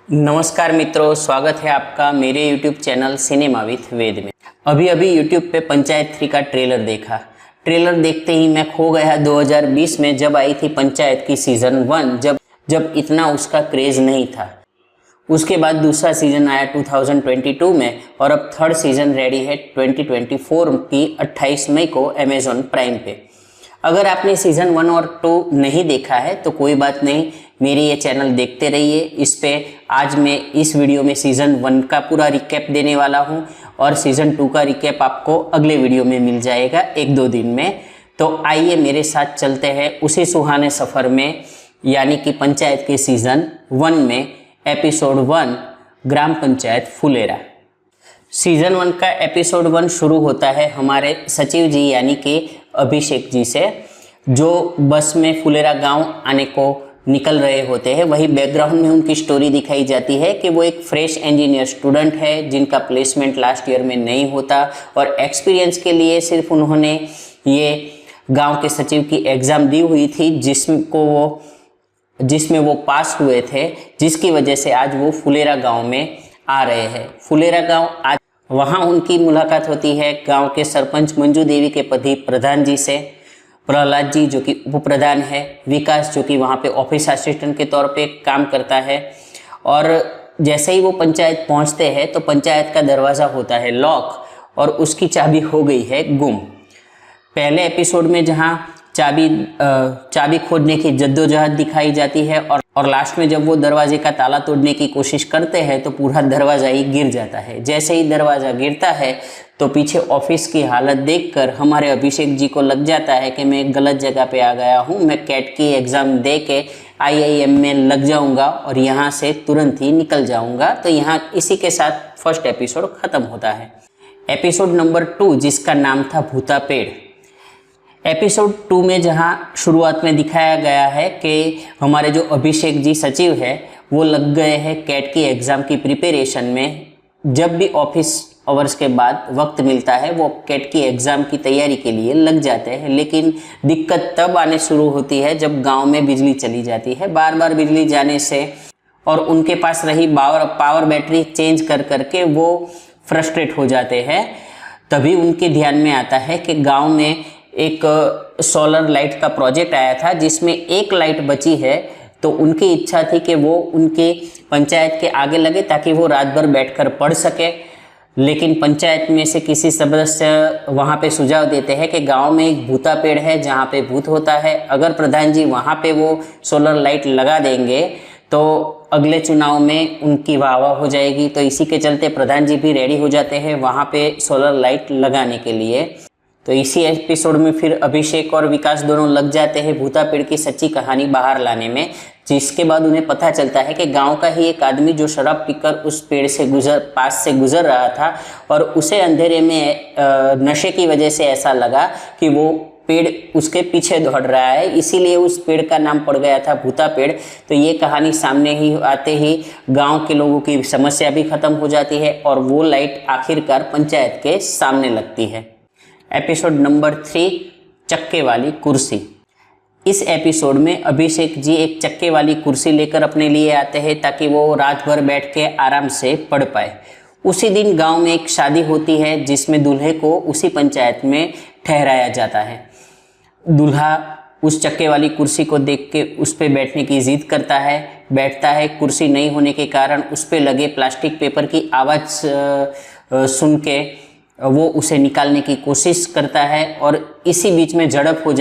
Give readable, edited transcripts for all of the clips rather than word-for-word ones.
नमस्कार मित्रों, स्वागत है आपका मेरे YouTube चैनल सिनेमा विथ वेद में। अभी YouTube पे पंचायत 3 का ट्रेलर देखा। ट्रेलर देखते ही मैं खो गया 2020 में, जब आई थी पंचायत की सीज़न 1, जब इतना उसका क्रेज़ नहीं था। उसके बाद दूसरा सीज़न आया 2022 में और अब थर्ड सीज़न रेडी है 2024 की 28 मई को अमेज़ॉन प्राइम पे। अगर आपने सीज़न 1 और 2 नहीं देखा है तो कोई बात नहीं, मेरे ये चैनल देखते रहिए। इस पे आज मैं इस वीडियो में सीज़न 1 का पूरा रिकैप देने वाला हूँ और सीज़न 2 का रिकैप आपको अगले वीडियो में मिल जाएगा 1-2 दिन में। तो आइए मेरे साथ चलते हैं उसी सुहाने सफ़र में, यानी कि पंचायत के सीज़न 1 में एपिसोड 1 ग्राम पंचायत फुलेरा। सीज़न 1 का एपिसोड 1 शुरू होता है हमारे सचिव जी यानी कि अभिषेक जी से, जो बस में फुलेरा गांव आने को निकल रहे होते हैं। वही बैकग्राउंड में उनकी स्टोरी दिखाई जाती है कि वो एक फ्रेश इंजीनियर स्टूडेंट है जिनका प्लेसमेंट लास्ट ईयर में नहीं होता और एक्सपीरियंस के लिए सिर्फ उन्होंने ये गांव के सचिव की एग्ज़ाम दी हुई थी जिसमें वो पास हुए थे, जिसकी वजह से आज वो फुलेरा गांव में आ रहे हैं। फुलेरा गांव आज वहाँ उनकी मुलाकात होती है गांव के सरपंच मंजू देवी के पति प्रधान जी से, प्रहलाद जी जो कि उप प्रधान है, विकास जो कि वहाँ पे ऑफिस असिस्टेंट के तौर पे काम करता है। और जैसे ही वो पंचायत पहुँचते हैं तो पंचायत का दरवाज़ा होता है लॉक और उसकी चाबी हो गई है गुम। पहले एपिसोड में जहाँ चाबी खोजने की जद्दोजहद दिखाई जाती है और लास्ट में जब वो दरवाजे का ताला तोड़ने की कोशिश करते हैं तो पूरा दरवाज़ा ही गिर जाता है। जैसे ही दरवाज़ा गिरता है तो पीछे ऑफिस की हालत देखकर हमारे अभिषेक जी को लग जाता है कि मैं गलत जगह पे आ गया हूँ, मैं कैट की एग्ज़ाम दे के IIM में लग जाऊँगा और यहाँ से तुरंत ही निकल जाऊँगा। तो यहाँ इसी के साथ फर्स्ट एपिसोड ख़त्म होता है। एपिसोड नंबर 2 जिसका नाम था भूता पेड़। एपिसोड 2 में जहाँ शुरुआत में दिखाया गया है कि हमारे जो अभिषेक जी सचिव है वो लग गए हैं कैट की एग्ज़ाम की प्रिपरेशन में। जब भी ऑफिस आवर्स के बाद वक्त मिलता है वो कैट की एग्ज़ाम की तैयारी के लिए लग जाते हैं, लेकिन दिक्कत तब आने शुरू होती है जब गांव में बिजली चली जाती है। बार बार बिजली जाने से और उनके पास रही पावर बैटरी चेंज कर करके वो फ्रस्ट्रेट हो जाते हैं। तभी उनके ध्यान में आता है कि गांव में एक सोलर लाइट का प्रोजेक्ट आया था जिसमें एक लाइट बची है, तो उनकी इच्छा थी कि वो उनके पंचायत के आगे लगे ताकि वो रात भर बैठकर पढ़ सके। लेकिन पंचायत में से किसी सदस्य वहाँ पे सुझाव देते हैं कि गांव में एक भूता पेड़ है जहाँ पे भूत होता है, अगर प्रधान जी वहाँ पे वो सोलर लाइट लगा देंगे तो अगले चुनाव में उनकी वाह हो जाएगी। तो इसी के चलते प्रधान जी भी रेडी हो जाते हैं वहाँ पे सोलर लाइट लगाने के लिए। तो इसी एपिसोड में फिर अभिषेक और विकास दोनों लग जाते हैं भूता पेड़ की सच्ची कहानी बाहर लाने में, जिसके बाद उन्हें पता चलता है कि गांव का ही एक आदमी जो शराब पीकर उस पेड़ से पास से गुजर रहा था और उसे अंधेरे में नशे की वजह से ऐसा लगा कि वो पेड़ उसके पीछे दौड़ रहा है, इसीलिए उस पेड़ का नाम पड़ गया था भूता पेड़। तो ये कहानी सामने ही आते ही गांव के लोगों की समस्या भी खत्म हो जाती है और वो लाइट आखिरकार पंचायत के सामने लगती है। एपिसोड नंबर 3 चक्के वाली कुर्सी। इस एपिसोड में अभिषेक जी एक चक्के वाली कुर्सी लेकर अपने लिए आते हैं ताकि वो रात भर बैठ के आराम से पढ़ पाए। उसी दिन गांव में एक शादी होती है जिसमें दूल्हे को उसी पंचायत में ठहराया जाता है। दूल्हा उस चक्के वाली कुर्सी को देख के उस पर बैठने की जिद करता है, बैठता है। कुर्सी नहीं होने के कारण उस पर लगे प्लास्टिक पेपर की आवाज़ सुन के वो उसे निकालने की कोशिश करता है और इसी बीच झड़प हो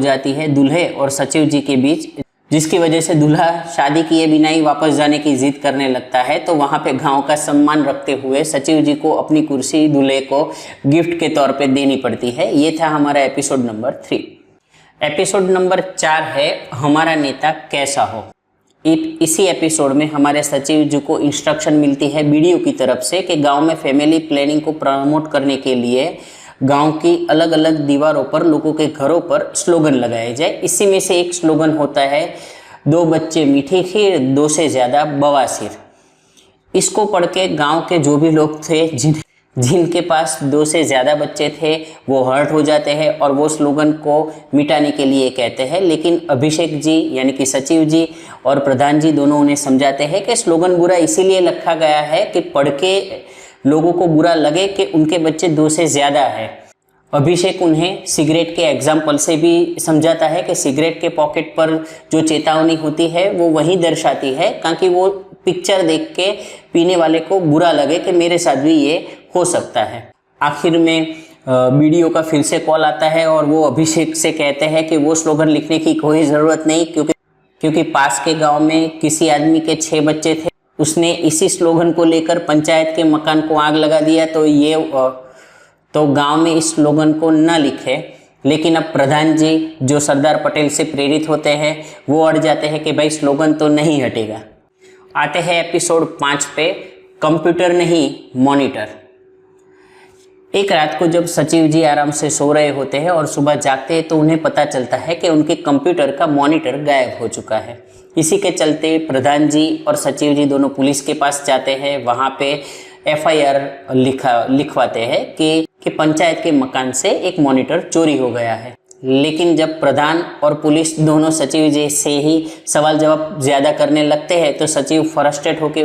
जाती है दूल्हे और सचिव जी के बीच, जिसकी वजह से दूल्हा शादी किए बिना ही वापस जाने की जिद करने लगता है। तो वहाँ पे गांव का सम्मान रखते हुए सचिव जी को अपनी कुर्सी दूल्हे को गिफ्ट के तौर पे देनी पड़ती है। ये था हमारा एपिसोड नंबर 3। एपिसोड नंबर 4 है हमारा नेता कैसा हो। इसी एपिसोड में हमारे सचिव जी को इंस्ट्रक्शन मिलती है बीडीओ की तरफ से कि गांव में फैमिली प्लानिंग को प्रमोट करने के लिए गांव की अलग अलग दीवारों पर लोगों के घरों पर स्लोगन लगाए जाए। इसी में से एक स्लोगन होता है 2 बच्चे मीठी खीर 2 से ज़्यादा बवासीर। इसको पढ़ के गांव के जो भी लोग थे जिनके पास 2 से ज़्यादा बच्चे थे वो हर्ट हो जाते हैं और वो स्लोगन को मिटाने के लिए कहते हैं। लेकिन अभिषेक जी यानी कि सचिव जी और प्रधान जी दोनों उन्हें समझाते हैं कि स्लोगन बुरा इसीलिए रखा गया है कि पढ़ के लोगों को बुरा लगे कि उनके बच्चे 2 से ज़्यादा है। अभिषेक उन्हें सिगरेट के एग्जाम्पल से भी समझाता है कि सिगरेट के पॉकेट पर जो चेतावनी होती है वो वही दर्शाती है ताकि वो पिक्चर देख के पीने वाले को बुरा लगे कि मेरे साथ भी ये हो सकता है। आखिर में बीडीओ का फिर से कॉल आता है और वो अभिषेक से कहते हैं कि वो स्लोगन लिखने की कोई ज़रूरत नहीं, क्योंकि पास के गांव में किसी आदमी के 6 बच्चे थे, उसने इसी स्लोगन को लेकर पंचायत के मकान को आग लगा दिया, तो गांव में इस स्लोगन को न लिखे। लेकिन अब प्रधान जी जो सरदार पटेल से प्रेरित होते हैं वो अड़ जाते हैं कि भाई स्लोगन तो नहीं हटेगा। आते हैं एपिसोड 5 पे, कंप्यूटर नहीं मॉनिटर। एक रात को जब सचिव जी आराम से सो रहे होते हैं और सुबह जागते हैं तो उन्हें पता चलता है कि उनके कंप्यूटर का मॉनिटर गायब हो चुका है। इसी के चलते प्रधान जी और सचिव जी दोनों पुलिस के पास जाते हैं। वहाँ पे FIR लिखवाते हैं कि पंचायत के मकान से एक मॉनिटर चोरी हो गया है। लेकिन जब प्रधान और पुलिस दोनों सचिव जी से ही सवाल जवाब ज़्यादा करने लगते हैं तो सचिव फ्रस्ट्रेट होकर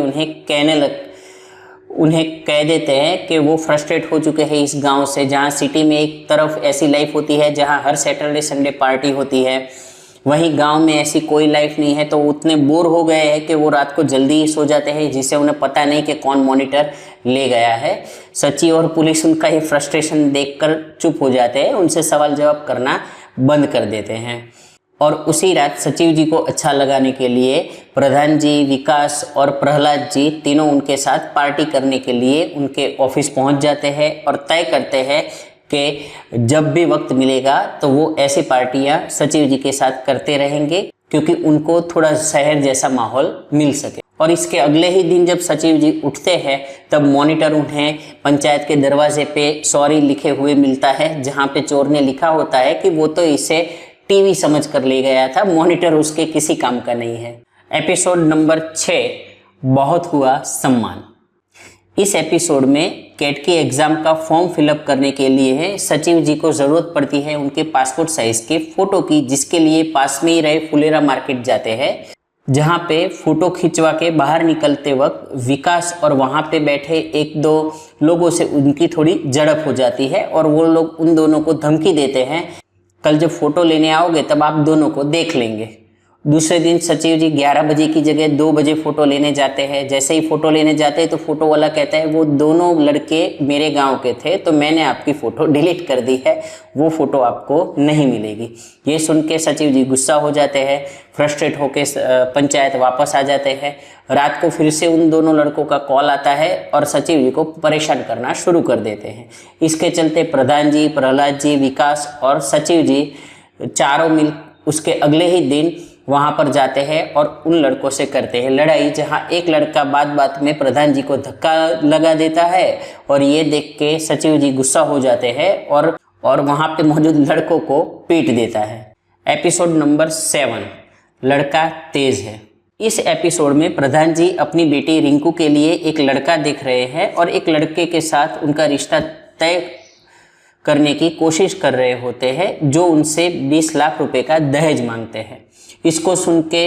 उन्हें कह देते हैं कि वो फ्रस्ट्रेट हो चुके हैं इस गांव से, जहां सिटी में एक तरफ ऐसी लाइफ होती है जहां हर सैटरडे संडे पार्टी होती है, वहीं गांव में ऐसी कोई लाइफ नहीं है। तो उतने बोर हो गए हैं कि वो रात को जल्दी ही सो जाते हैं, जिससे उन्हें पता नहीं कि कौन मॉनिटर ले गया है। सचिव और पुलिस उनका ये फ्रस्ट्रेशन देखकर चुप हो जाते हैं, उनसे सवाल जवाब करना बंद कर देते हैं। और उसी रात सचिव जी को अच्छा लगाने के लिए प्रधान जी, विकास और प्रहलाद जी तीनों उनके साथ पार्टी करने के लिए उनके ऑफिस पहुंच जाते हैं और तय करते हैं कि जब भी वक्त मिलेगा तो वो ऐसी पार्टियां सचिव जी के साथ करते रहेंगे, क्योंकि उनको थोड़ा शहर जैसा माहौल मिल सके। और इसके अगले ही दिन जब सचिव जी उठते हैं तब मॉनिटर उन्हें पंचायत के दरवाजे पे सॉरी लिखे हुए मिलता है, जहाँ पे चोर ने लिखा होता है कि वो तो इसे टीवी समझ कर ले गया था, मॉनिटर उसके किसी काम का नहीं है। एपिसोड नंबर 6, बहुत हुआ सम्मान। इस एपिसोड में कैट की एग्ज़ाम का फॉर्म फिलअप करने के लिए सचिव जी को ज़रूरत पड़ती है उनके पासपोर्ट साइज़ के फ़ोटो की, जिसके लिए पास में ही रहे फुलेरा मार्केट जाते हैं, जहाँ पे फ़ोटो खिंचवा के बाहर निकलते वक्त विकास और वहाँ पे बैठे 1-2 लोगों से उनकी थोड़ी झड़प हो जाती है और वो लोग उन दोनों को धमकी देते हैं, कल जब फ़ोटो लेने आओगे तब आप दोनों को देख लेंगे। दूसरे दिन सचिव जी 11 बजे की जगह 2 बजे फ़ोटो लेने जाते हैं। जैसे ही फ़ोटो लेने जाते हैं तो फ़ोटो वाला कहता है वो दोनों लड़के मेरे गांव के थे, तो मैंने आपकी फ़ोटो डिलीट कर दी है, वो फ़ोटो आपको नहीं मिलेगी। ये सुन के सचिव जी गुस्सा हो जाते हैं, फ्रस्ट्रेट होकर पंचायत वापस आ जाते हैं। रात को फिर से उन दोनों लड़कों का कॉल आता है और सचिव जी को परेशान करना शुरू कर देते हैं। इसके चलते प्रधान जी, प्रहलाद जी, विकास और सचिव जी चारों मिल उसके अगले ही दिन वहाँ पर जाते हैं और उन लड़कों से करते हैं लड़ाई, जहाँ एक लड़का बात बात में प्रधान जी को धक्का लगा देता है और ये देख के सचिव जी गुस्सा हो जाते हैं और वहाँ पे मौजूद लड़कों को पीट देता है। एपिसोड नंबर 7, लड़का तेज है। इस एपिसोड में प्रधान जी अपनी बेटी रिंकू के लिए एक लड़का देख रहे हैं और एक लड़के के साथ उनका रिश्ता तय करने की कोशिश कर रहे होते हैं, जो उनसे 20 लाख रुपए का दहेज मांगते हैं। इसको सुन के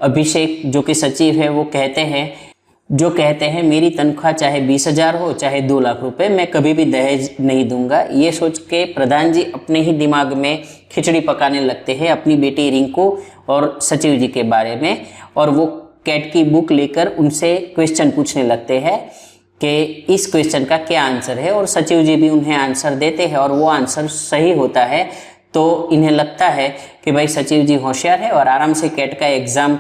अभिषेक जो कि सचिव है वो कहते हैं मेरी तनख्वाह चाहे 20,000 हो चाहे 2 लाख रुपए, मैं कभी भी दहेज नहीं दूंगा। ये सोच के प्रधान जी अपने ही दिमाग में खिचड़ी पकाने लगते हैं अपनी बेटी रिंकू और सचिव जी के बारे में, और वो कैट की बुक लेकर उनसे क्वेश्चन पूछने लगते हैं कि इस क्वेश्चन का क्या आंसर है, और सचिव जी भी उन्हें आंसर देते हैं और वो आंसर सही होता है। तो इन्हें लगता है कि भाई सचिव जी होशियार है और आराम से कैट का एग्ज़ाम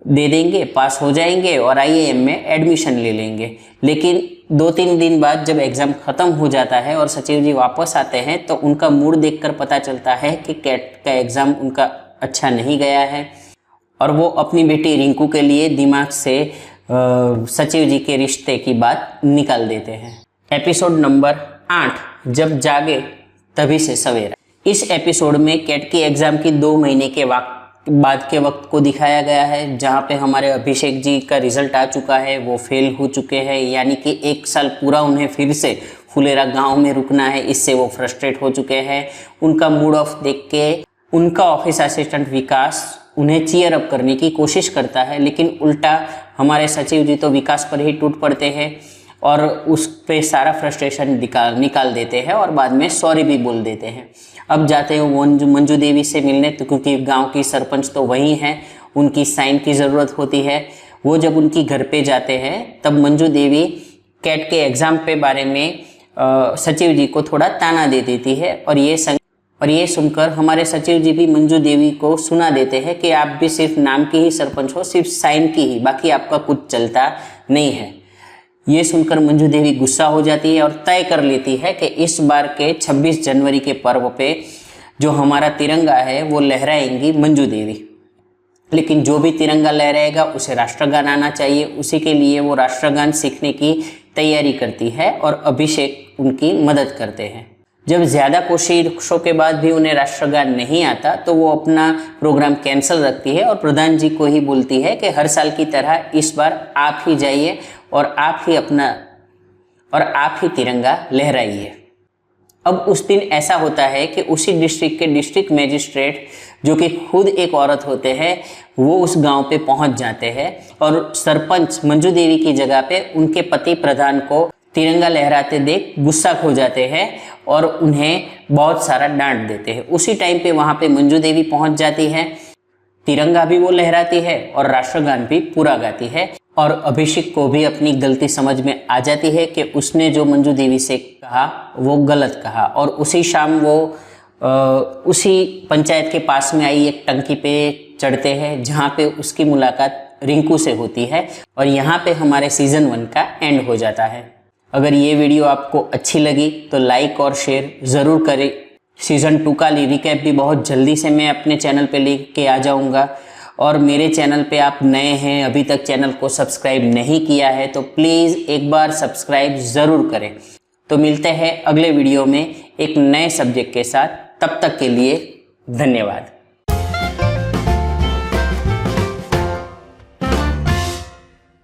दे देंगे, पास हो जाएंगे और IIM में एडमिशन ले लेंगे। लेकिन 2-3 दिन बाद जब एग्ज़ाम ख़त्म हो जाता है और सचिव जी वापस आते हैं तो उनका मूड देखकर पता चलता है कि कैट का एग्ज़ाम उनका अच्छा नहीं गया है और वो अपनी बेटी रिंकू के लिए दिमाग से सचिव जी के रिश्ते की बात निकाल देते हैं। एपिसोड नंबर 8, जब जागे तभी से सवेरा। इस एपिसोड में कैट की एग्ज़ाम की 2 महीने के बाद के वक्त को दिखाया गया है, जहां पे हमारे अभिषेक जी का रिज़ल्ट आ चुका है, वो फेल हो चुके हैं, यानी कि 1 साल पूरा उन्हें फिर से फुलेरा गांव में रुकना है, इससे वो फ्रस्ट्रेट हो चुके हैं। उनका मूड ऑफ देख के उनका ऑफिस असिस्टेंट विकास उन्हें चीयर अप करने की कोशिश करता है, लेकिन उल्टा हमारे सचिव जी तो विकास पर ही टूट पड़ते हैं और उस पे सारा फ्रस्ट्रेशन निकाल देते हैं और बाद में सॉरी भी बोल देते हैं। अब जाते हैं वो मंजू देवी से मिलने, तो क्योंकि गांव की सरपंच तो वही हैं, उनकी साइन की ज़रूरत होती है। वो जब उनकी घर पे जाते हैं तब मंजू देवी कैट के एग्ज़ाम पे बारे में सचिव जी को थोड़ा ताना दे देती है और ये सुनकर हमारे सचिव जी भी मंजू देवी को सुना देते हैं कि आप भी सिर्फ नाम की ही सरपंच हो, सिर्फ साइन की ही, बाकी आपका कुछ चलता नहीं है। ये सुनकर मंजू देवी गुस्सा हो जाती है और तय कर लेती है कि इस बार के 26 जनवरी के पर्व पे जो हमारा तिरंगा है वो लहराएंगी मंजू देवी। लेकिन जो भी तिरंगा लहराएगा उसे राष्ट्रगान आना चाहिए। उसी के लिए वो राष्ट्रगान सीखने की तैयारी करती है और अभिषेक उनकी मदद करते हैं। जब ज़्यादा कोशिशों के बाद भी उन्हें राष्ट्रगान नहीं आता तो वो अपना प्रोग्राम कैंसिल रखती है और प्रधान जी को ही बोलती है कि हर साल की तरह इस बार आप ही जाइए और आप ही तिरंगा लहराइए। अब उस दिन ऐसा होता है कि उसी डिस्ट्रिक्ट के डिस्ट्रिक्ट मैजिस्ट्रेट, जो कि खुद एक औरत होते हैं, वो उस गांव पे पहुंच जाते हैं और सरपंच मंजू देवी की जगह पे उनके पति प्रधान को तिरंगा लहराते देख गुस्सा खो जाते हैं और उन्हें बहुत सारा डांट देते हैं। उसी टाइम पे वहाँ पे मंजू देवी पहुँच जाती है, तिरंगा भी वो लहराती है और राष्ट्रगान भी पूरा गाती है और अभिषेक को भी अपनी गलती समझ में आ जाती है कि उसने जो मंजू देवी से कहा वो गलत कहा। और उसी शाम वो उसी पंचायत के पास में आई एक टंकी पे चढ़ते हैं जहाँ पे उसकी मुलाकात रिंकू से होती है और यहाँ पे हमारे सीज़न 1 का एंड हो जाता है। अगर ये वीडियो आपको अच्छी लगी तो लाइक और शेयर ज़रूर करें। सीज़न 2 का रिकैप भी बहुत जल्दी से मैं अपने चैनल पे लेके आ जाऊँगा और मेरे चैनल पे आप नए हैं, अभी तक चैनल को सब्सक्राइब नहीं किया है तो प्लीज़ एक बार सब्सक्राइब ज़रूर करें। तो मिलते हैं अगले वीडियो में एक नए सब्जेक्ट के साथ, तब तक के लिए धन्यवाद।